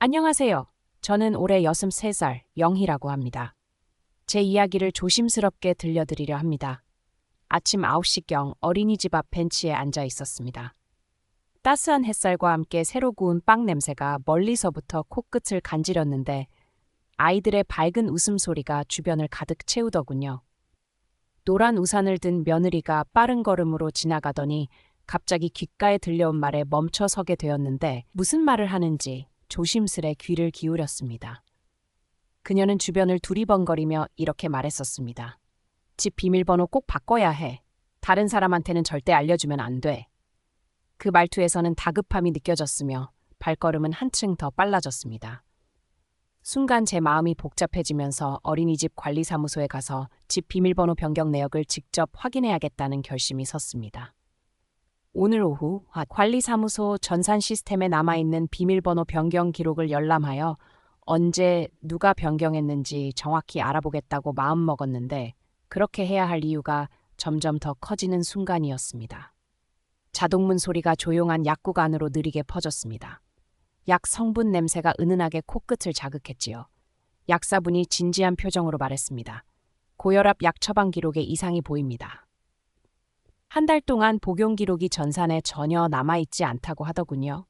안녕하세요. 저는 올해 63살 영희라고 합니다. 제 이야기를 조심스럽게 들려드리려 합니다. 아침 9시경 어린이집 앞 벤치에 앉아 있었습니다. 따스한 햇살과 함께 새로 구운 빵 냄새가 멀리서부터 코끝을 간지렸는데 아이들의 밝은 웃음소리가 주변을 가득 채우더군요. 노란 우산을 든 며느리가 빠른 걸음으로 지나가더니 갑자기 귓가에 들려온 말에 멈춰 서게 되었는데 무슨 말을 하는지 조심스레 귀를 기울였습니다. 그녀는 주변을 두리번거리며 이렇게 말했었습니다. 집 비밀번호 꼭 바꿔야 해. 다른 사람한테는 절대 알려주면 안 돼. 그 말투에서는 다급함이 느껴졌으며 발걸음은 한층 더 빨라졌습니다. 순간 제 마음이 복잡해지면서 어린이집 관리사무소에 가서 집 비밀번호 변경 내역을 직접 확인해야겠다는 결심이 섰습니다. 오늘 오후 관리사무소 전산 시스템에 남아있는 비밀번호 변경 기록을 열람하여 언제 누가 변경했는지 정확히 알아보겠다고 마음먹었는데 그렇게 해야 할 이유가 점점 더 커지는 순간이었습니다. 자동문 소리가 조용한 약국 안으로 느리게 퍼졌습니다. 약 성분 냄새가 은은하게 코끝을 자극했지요. 약사분이 진지한 표정으로 말했습니다. 고혈압 약 처방 기록에 이상이 보입니다. 한 달 동안 복용 기록이 전산에 전혀 남아있지 않다고 하더군요.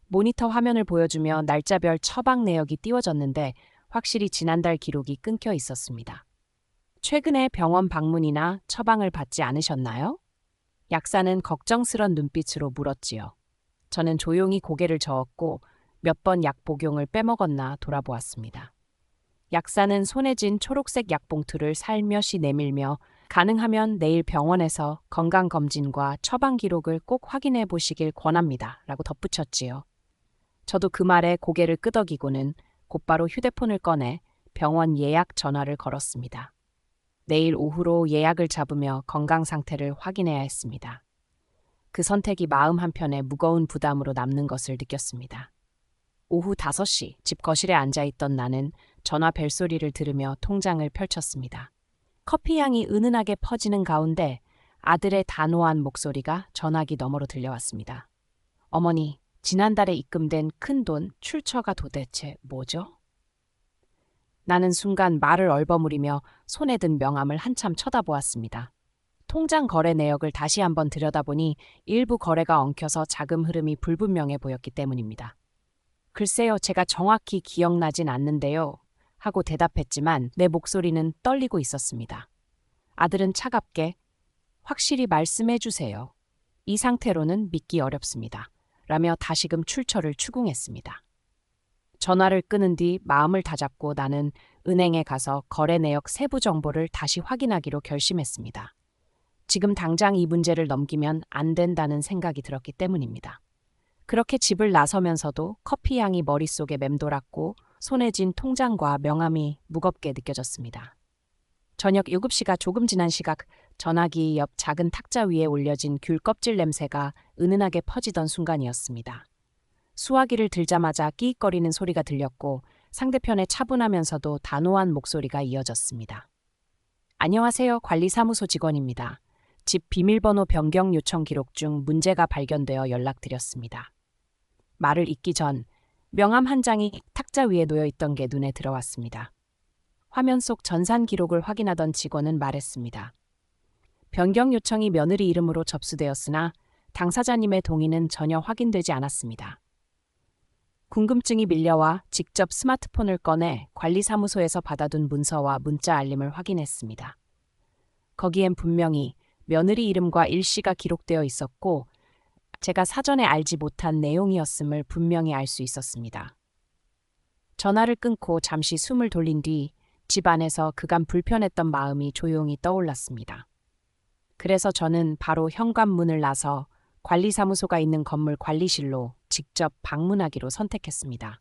모니터 화면을 보여주며 날짜별 처방 내역이 띄워졌는데 확실히 지난달 기록이 끊겨 있었습니다. 최근에 병원 방문이나 처방을 받지 않으셨나요? 약사는 걱정스런 눈빛으로 물었지요. 저는 조용히 고개를 저었고 몇 번 약 복용을 빼먹었나 돌아보았습니다. 약사는 손에 쥔 초록색 약봉투를 살며시 내밀며 가능하면 내일 병원에서 건강검진과 처방 기록을 꼭 확인해 보시길 권합니다. 라고 덧붙였지요. 저도 그 말에 고개를 끄덕이고는 곧바로 휴대폰을 꺼내 병원 예약 전화를 걸었습니다. 내일 오후로 예약을 잡으며 건강 상태를 확인해야 했습니다. 그 선택이 마음 한편에 무거운 부담으로 남는 것을 느꼈습니다. 오후 5시 집 거실에 앉아있던 나는 전화 벨소리를 들으며 통장을 펼쳤습니다. 커피 향이 은은하게 퍼지는 가운데 아들의 단호한 목소리가 전화기 너머로 들려왔습니다. 어머니, 지난달에 입금된 큰돈 출처가 도대체 뭐죠? 나는 순간 말을 얼버무리며 손에 든 명함을 한참 쳐다보았습니다. 통장 거래 내역을 다시 한번 들여다보니 일부 거래가 엉켜서 자금 흐름이 불분명해 보였기 때문입니다. 글쎄요, 제가 정확히 기억나진 않는데요. 하고 대답했지만 내 목소리는 떨리고 있었습니다. 아들은 차갑게 확실히 말씀해 주세요. 이 상태로는 믿기 어렵습니다. 라며 다시금 출처를 추궁했습니다. 전화를 끊은 뒤 마음을 다잡고 나는 은행에 가서 거래 내역 세부 정보를 다시 확인하기로 결심했습니다. 지금 당장 이 문제를 넘기면 안 된다는 생각이 들었기 때문입니다. 그렇게 집을 나서면서도 커피 향이 머릿속에 맴돌았고 손에 쥔 통장과 명함이 무겁게 느껴졌습니다. 저녁 7시가 조금 지난 시각 전화기 옆 작은 탁자 위에 올려진 귤 껍질 냄새가 은은하게 퍼지던 순간이었습니다. 수화기를 들자마자 끼익거리는 소리가 들렸고 상대편에 차분하면서도 단호한 목소리가 이어졌습니다. 안녕하세요. 관리사무소 직원입니다. 집 비밀번호 변경 요청 기록 중 문제가 발견되어 연락드렸습니다. 말을 잇기 전 명함 한 장이 탁자 위에 놓여 있던 게 눈에 들어왔습니다. 화면 속 전산 기록을 확인하던 직원은 말했습니다. 변경 요청이 며느리 이름으로 접수되었으나 당사자님의 동의는 전혀 확인되지 않았습니다. 궁금증이 밀려와 직접 스마트폰을 꺼내 관리사무소에서 받아둔 문서와 문자 알림을 확인했습니다. 거기엔 분명히 며느리 이름과 일시가 기록되어 있었고 제가 사전에 알지 못한 내용이었음을 분명히 알 수 있었습니다. 전화를 끊고 잠시 숨을 돌린 뒤 집 안에서 그간 불편했던 마음이 조용히 떠올랐습니다. 그래서 저는 바로 현관문을 나서 관리사무소가 있는 건물 관리실로 직접 방문하기로 선택했습니다.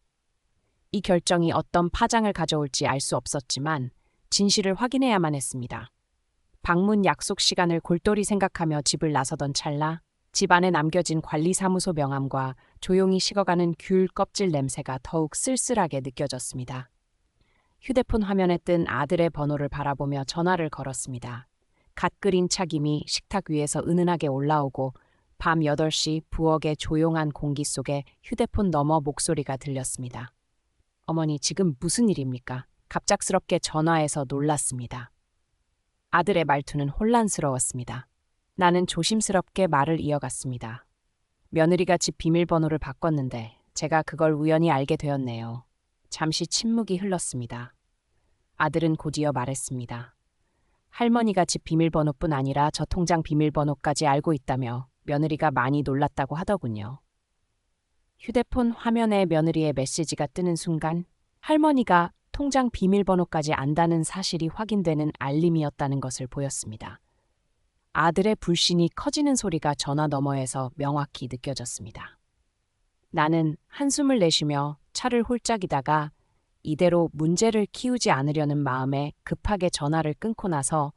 이 결정이 어떤 파장을 가져올지 알 수 없었지만 진실을 확인해야만 했습니다. 방문 약속 시간을 골똘히 생각하며 집을 나서던 찰나 집 안에 남겨진 관리사무소 명함과 조용히 식어가는 귤 껍질 냄새가 더욱 쓸쓸하게 느껴졌습니다. 휴대폰 화면에 뜬 아들의 번호를 바라보며 전화를 걸었습니다. 갓 끓인 차김이 식탁 위에서 은은하게 올라오고 밤 8시 부엌의 조용한 공기 속에 휴대폰 너머 목소리가 들렸습니다. 어머니, 지금 무슨 일입니까? 갑작스럽게 전화해서 놀랐습니다. 아들의 말투는 혼란스러웠습니다. 나는 조심스럽게 말을 이어갔습니다. 며느리가 집 비밀번호를 바꿨는데 제가 그걸 우연히 알게 되었네요. 잠시 침묵이 흘렀습니다. 아들은 곧이어 말했습니다. 할머니가 집 비밀번호뿐 아니라 저 통장 비밀번호까지 알고 있다며 며느리가 많이 놀랐다고 하더군요. 휴대폰 화면에 며느리의 메시지가 뜨는 순간 할머니가 통장 비밀번호까지 안다는 사실이 확인되는 알림이었다는 것을 보였습니다. 아들의 불신이 커지는 소리가 전화 너머에서 명확히 느껴졌습니다. 나는 한숨을 내쉬며 차를 홀짝이다가 이대로 문제를 키우지 않으려는 마음에 급하게 전화를 끊고 나서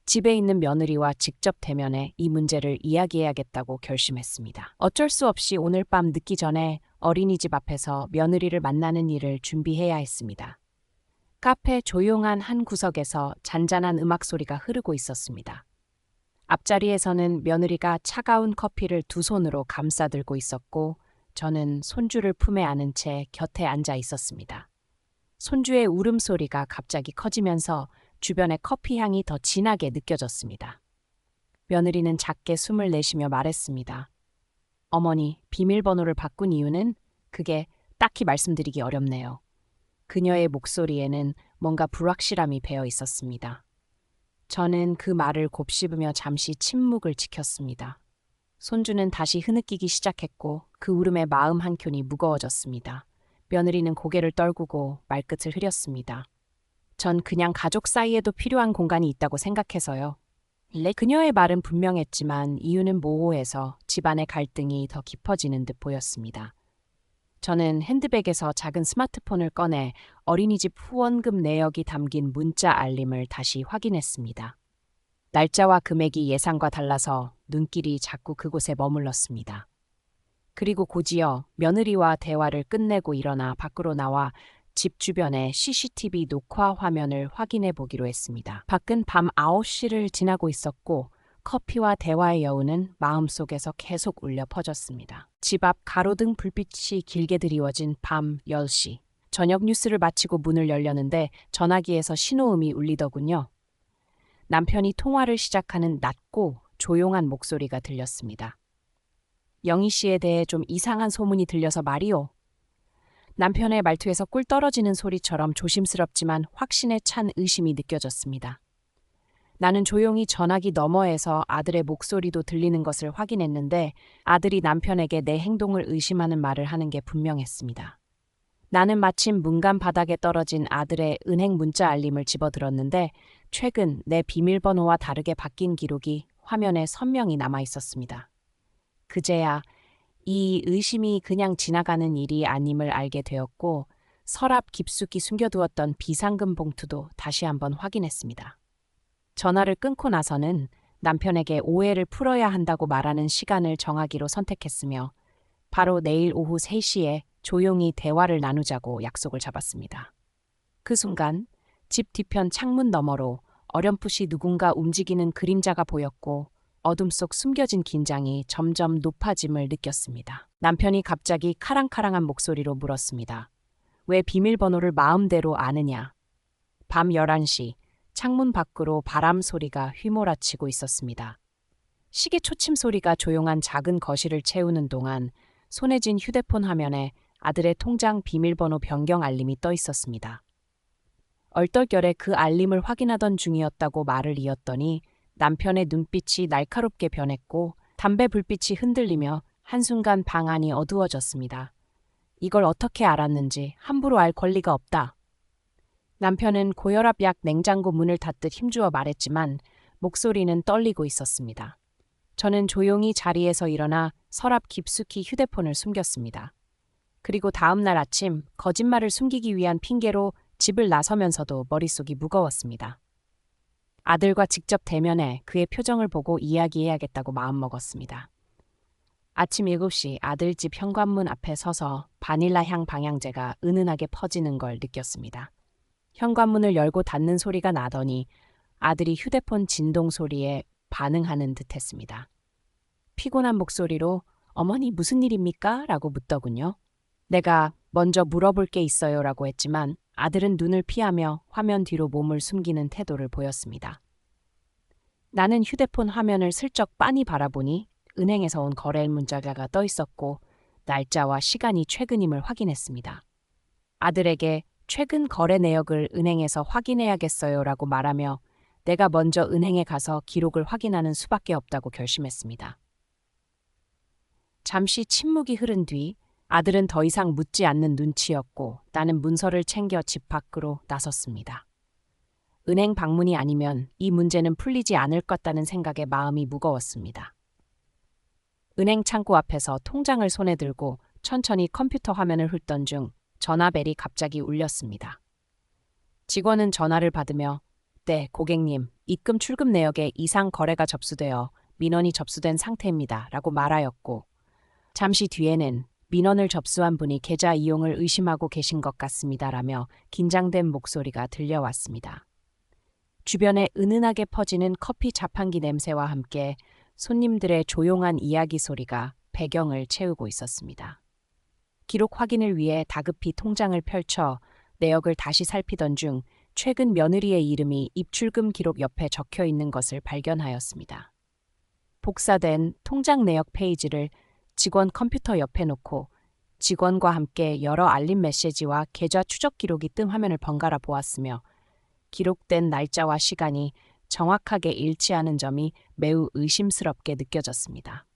집에 있는 며느리와 직접 대면해 이 문제를 이야기해야겠다고 결심했습니다. 어쩔 수 없이 오늘 밤 늦기 전에 어린이집 앞에서 며느리를 만나는 일을 준비해야 했습니다. 카페 조용한 한 구석에서 잔잔한 음악 소리가 흐르고 있었습니다. 앞자리에서는 며느리가 차가운 커피를 두 손으로 감싸들고 있었고 저는 손주를 품에 안은 채 곁에 앉아 있었습니다. 손주의 울음소리가 갑자기 커지면서 주변의 커피 향이 더 진하게 느껴졌습니다. 며느리는 작게 숨을 내쉬며 말했습니다. 어머니, 비밀번호를 바꾼 이유는 그게 딱히 말씀드리기 어렵네요. 그녀의 목소리에는 뭔가 불확실함이 배어 있었습니다. 저는 그 말을 곱씹으며 잠시 침묵을 지켰습니다. 손주는 다시 흐느끼기 시작했고 그 울음에 마음 한켠이 무거워졌습니다. 며느리는 고개를 떨구고 말끝을 흐렸습니다. 전 그냥 가족 사이에도 필요한 공간이 있다고 생각해서요. 그녀의 말은 분명했지만 이유는 모호해서 집안의 갈등이 더 깊어지는 듯 보였습니다. 저는 핸드백에서 작은 스마트폰을 꺼내 어린이집 후원금 내역이 담긴 문자 알림을 다시 확인했습니다. 날짜와 금액이 예상과 달라서 눈길이 자꾸 그곳에 머물렀습니다. 그리고 곧이어 며느리와 대화를 끝내고 일어나 밖으로 나와 집 주변의 CCTV 녹화 화면을 확인해 보기로 했습니다. 밖은 밤 9시를 지나고 있었고 커피와 대화의 여운은 마음속에서 계속 울려 퍼졌습니다. 집 앞 가로등 불빛이 길게 드리워진 밤 10시. 저녁 뉴스를 마치고 문을 열려는데 전화기에서 신호음이 울리더군요. 남편이 통화를 시작하는 낮고 조용한 목소리가 들렸습니다. 영희 씨에 대해 좀 이상한 소문이 들려서 말이오. 남편의 말투에서 꿀 떨어지는 소리처럼 조심스럽지만 확신에 찬 의심이 느껴졌습니다. 나는 조용히 전화기 너머에서 아들의 목소리도 들리는 것을 확인했는데 아들이 남편에게 내 행동을 의심하는 말을 하는 게 분명했습니다. 나는 마침 문간 바닥에 떨어진 아들의 은행 문자 알림을 집어들었는데 최근 내 비밀번호와 다르게 바뀐 기록이 화면에 선명히 남아 있었습니다. 그제야 이 의심이 그냥 지나가는 일이 아님을 알게 되었고 서랍 깊숙이 숨겨두었던 비상금 봉투도 다시 한번 확인했습니다. 전화를 끊고 나서는 남편에게 오해를 풀어야 한다고 말하는 시간을 정하기로 선택했으며 바로 내일 오후 3시에 조용히 대화를 나누자고 약속을 잡았습니다. 그 순간 집 뒤편 창문 너머로 어렴풋이 누군가 움직이는 그림자가 보였고 어둠 속 숨겨진 긴장이 점점 높아짐을 느꼈습니다. 남편이 갑자기 카랑카랑한 목소리로 물었습니다. 왜 비밀번호를 마음대로 아느냐? 밤 11시 창문 밖으로 바람 소리가 휘몰아치고 있었습니다. 시계 초침 소리가 조용한 작은 거실을 채우는 동안 손에 쥔 휴대폰 화면에 아들의 통장 비밀번호 변경 알림이 떠 있었습니다. 얼떨결에 그 알림을 확인하던 중이었다고 말을 이었더니 남편의 눈빛이 날카롭게 변했고 담배 불빛이 흔들리며 한순간 방 안이 어두워졌습니다. 이걸 어떻게 알았는지 함부로 알 권리가 없다. 남편은 고혈압 약 냉장고 문을 닫듯 힘주어 말했지만 목소리는 떨리고 있었습니다. 저는 조용히 자리에서 일어나 서랍 깊숙이 휴대폰을 숨겼습니다. 그리고 다음 날 아침 거짓말을 숨기기 위한 핑계로 집을 나서면서도 머릿속이 무거웠습니다. 아들과 직접 대면해 그의 표정을 보고 이야기해야겠다고 마음먹었습니다. 아침 7시 아들 집 현관문 앞에 서서 바닐라 향 방향제가 은은하게 퍼지는 걸 느꼈습니다. 현관문을 열고 닫는 소리가 나더니 아들이 휴대폰 진동 소리에 반응하는 듯했습니다. 피곤한 목소리로 어머니 무슨 일입니까? 라고 묻더군요. 내가 먼저 물어볼 게 있어요 라고 했지만 아들은 눈을 피하며 화면 뒤로 몸을 숨기는 태도를 보였습니다. 나는 휴대폰 화면을 슬쩍 빤히 바라보니 은행에서 온 거래 문자가 떠 있었고 날짜와 시간이 최근임을 확인했습니다. 아들에게 최근 거래 내역을 은행에서 확인해야겠어요 라고 말하며 내가 먼저 은행에 가서 기록을 확인하는 수밖에 없다고 결심했습니다. 잠시 침묵이 흐른 뒤 아들은 더 이상 묻지 않는 눈치였고 나는 문서를 챙겨 집 밖으로 나섰습니다. 은행 방문이 아니면 이 문제는 풀리지 않을 것 같다는 생각에 마음이 무거웠습니다. 은행 창구 앞에서 통장을 손에 들고 천천히 컴퓨터 화면을 훑던 중 전화벨이 갑자기 울렸습니다. 직원은 전화를 받으며 네, 고객님, 입금 출금 내역에 이상 거래가 접수되어 민원이 접수된 상태입니다. 라고 말하였고 잠시 뒤에는 민원을 접수한 분이 계좌 이용을 의심하고 계신 것 같습니다. 라며 긴장된 목소리가 들려왔습니다. 주변에 은은하게 퍼지는 커피 자판기 냄새와 함께 손님들의 조용한 이야기 소리가 배경을 채우고 있었습니다. 기록 확인을 위해 다급히 통장을 펼쳐 내역을 다시 살피던 중 최근 며느리의 이름이 입출금 기록 옆에 적혀 있는 것을 발견하였습니다. 복사된 통장 내역 페이지를 직원 컴퓨터 옆에 놓고 직원과 함께 여러 알림 메시지와 계좌 추적 기록이 뜬 화면을 번갈아 보았으며 기록된 날짜와 시간이 정확하게 일치하는 점이 매우 의심스럽게 느껴졌습니다.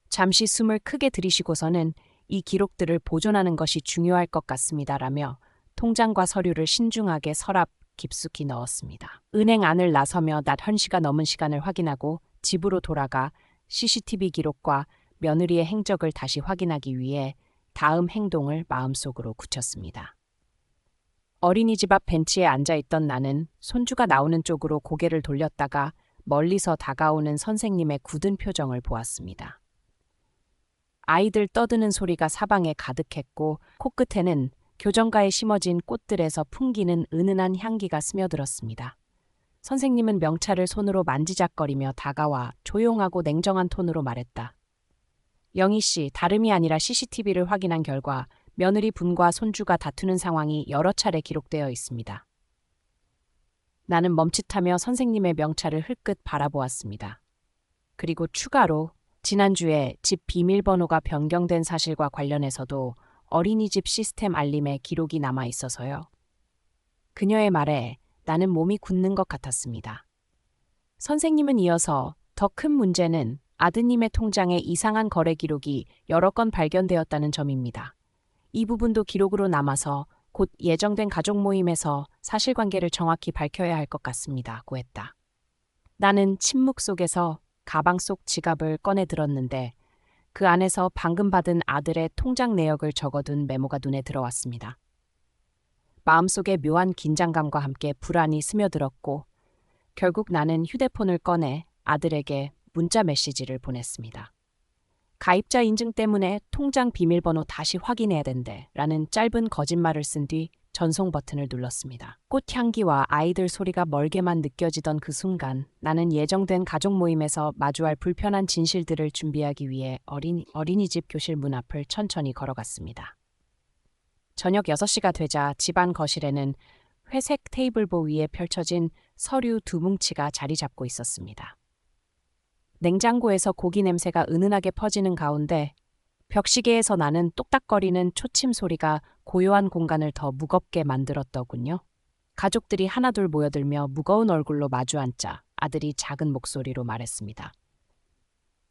잠시 숨을 크게 들이쉬고서는 이 기록들을 보존하는 것이 중요할 것 같습니다라며 통장과 서류를 신중하게 서랍 깊숙이 넣었습니다. 은행 안을 나서며 낮 1시가 넘은 시간을 확인하고 집으로 돌아가 CCTV 기록과 며느리의 행적을 다시 확인하기 위해 다음 행동을 마음속으로 굳혔습니다. 어린이집 앞 벤치에 앉아있던 나는 손주가 나오는 쪽으로 고개를 돌렸다가 멀리서 다가오는 선생님의 굳은 표정을 보았습니다. 아이들 떠드는 소리가 사방에 가득했고 코끝에는 교정가에 심어진 꽃들에서 풍기는 은은한 향기가 스며들었습니다. 선생님은 명찰을 손으로 만지작거리며 다가와 조용하고 냉정한 톤으로 말했다. 영희 씨, 다름이 아니라 CCTV를 확인한 결과 며느리 분과 손주가 다투는 상황이 여러 차례 기록되어 있습니다. 나는 멈칫하며 선생님의 명찰을 흘끗 바라보았습니다. 그리고 추가로 지난주에 집 비밀번호가 변경된 사실과 관련해서도 어린이집 시스템 알림에 기록이 남아 있어서요. 그녀의 말에 나는 몸이 굳는 것 같았습니다. 선생님은 이어서 더 큰 문제는 아드님의 통장에 이상한 거래 기록이 여러 건 발견되었다는 점입니다. 이 부분도 기록으로 남아서 곧 예정된 가족 모임에서 사실관계를 정확히 밝혀야 할 것 같습니다. 고 했다. 나는 침묵 속에서 가방 속 지갑을 꺼내 들었는데 그 안에서 방금 받은 아들의 통장 내역을 적어둔 메모가 눈에 들어왔습니다. 마음속에 묘한 긴장감과 함께 불안이 스며들었고 결국 나는 휴대폰을 꺼내 아들에게 문자 메시지를 보냈습니다. 가입자 인증 때문에 통장 비밀번호 다시 확인해야 된대 라는 짧은 거짓말을 쓴 뒤 전송 버튼을 눌렀습니다. 꽃향기와 아이들 소리가 멀게만 느껴지던 그 순간 나는 예정된 가족 모임에서 마주할 불편한 진실들을 준비하기 위해 어린이집 교실 문 앞을 천천히 걸어갔습니다. 저녁 6시가 되자 집안 거실에는 회색 테이블보 위에 펼쳐진 서류 2뭉치가 자리 잡고 있었습니다. 냉장고에서 고기 냄새가 은은하게 퍼지는 가운데 벽시계에서 나는 똑딱거리는 초침 소리가 고요한 공간을 더 무겁게 만들었더군요. 가족들이 하나둘 모여들며 무거운 얼굴로 마주 앉자 아들이 작은 목소리로 말했습니다.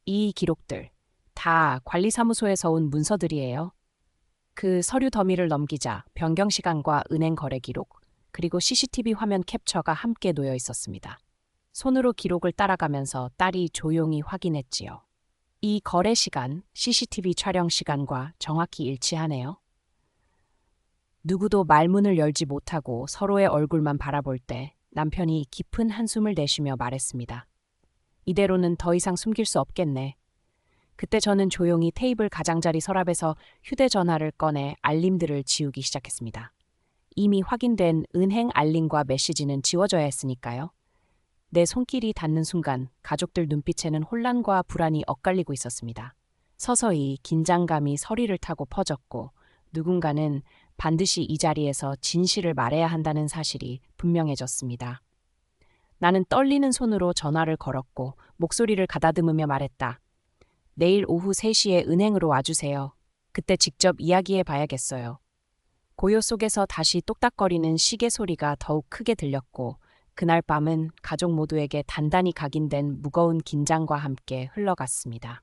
이 기록들 다 관리사무소에서 온 문서들이에요. 그 서류 더미를 넘기자 변경 시간과 은행 거래 기록, 그리고 CCTV 화면 캡처가 함께 놓여 있었습니다. 손으로 기록을 따라가면서 딸이 조용히 확인했지요. 이 거래 시간, CCTV 촬영 시간과 정확히 일치하네요. 누구도 말문을 열지 못하고 서로의 얼굴만 바라볼 때 남편이 깊은 한숨을 내쉬며 말했습니다. 이대로는 더 이상 숨길 수 없겠네. 그때 저는 조용히 테이블 가장자리 서랍에서 휴대전화를 꺼내 알림들을 지우기 시작했습니다. 이미 확인된 은행 알림과 메시지는 지워져야 했으니까요. 내 손길이 닿는 순간 가족들 눈빛에는 혼란과 불안이 엇갈리고 있었습니다. 서서히 긴장감이 서리를 타고 퍼졌고 누군가는 반드시 이 자리에서 진실을 말해야 한다는 사실이 분명해졌습니다. 나는 떨리는 손으로 전화를 걸었고 목소리를 가다듬으며 말했다. 내일 오후 3시에 은행으로 와주세요. 그때 직접 이야기해 봐야겠어요. 고요 속에서 다시 똑딱거리는 시계 소리가 더욱 크게 들렸고 그날 밤은 가족 모두에게 단단히 각인된 무거운 긴장과 함께 흘러갔습니다.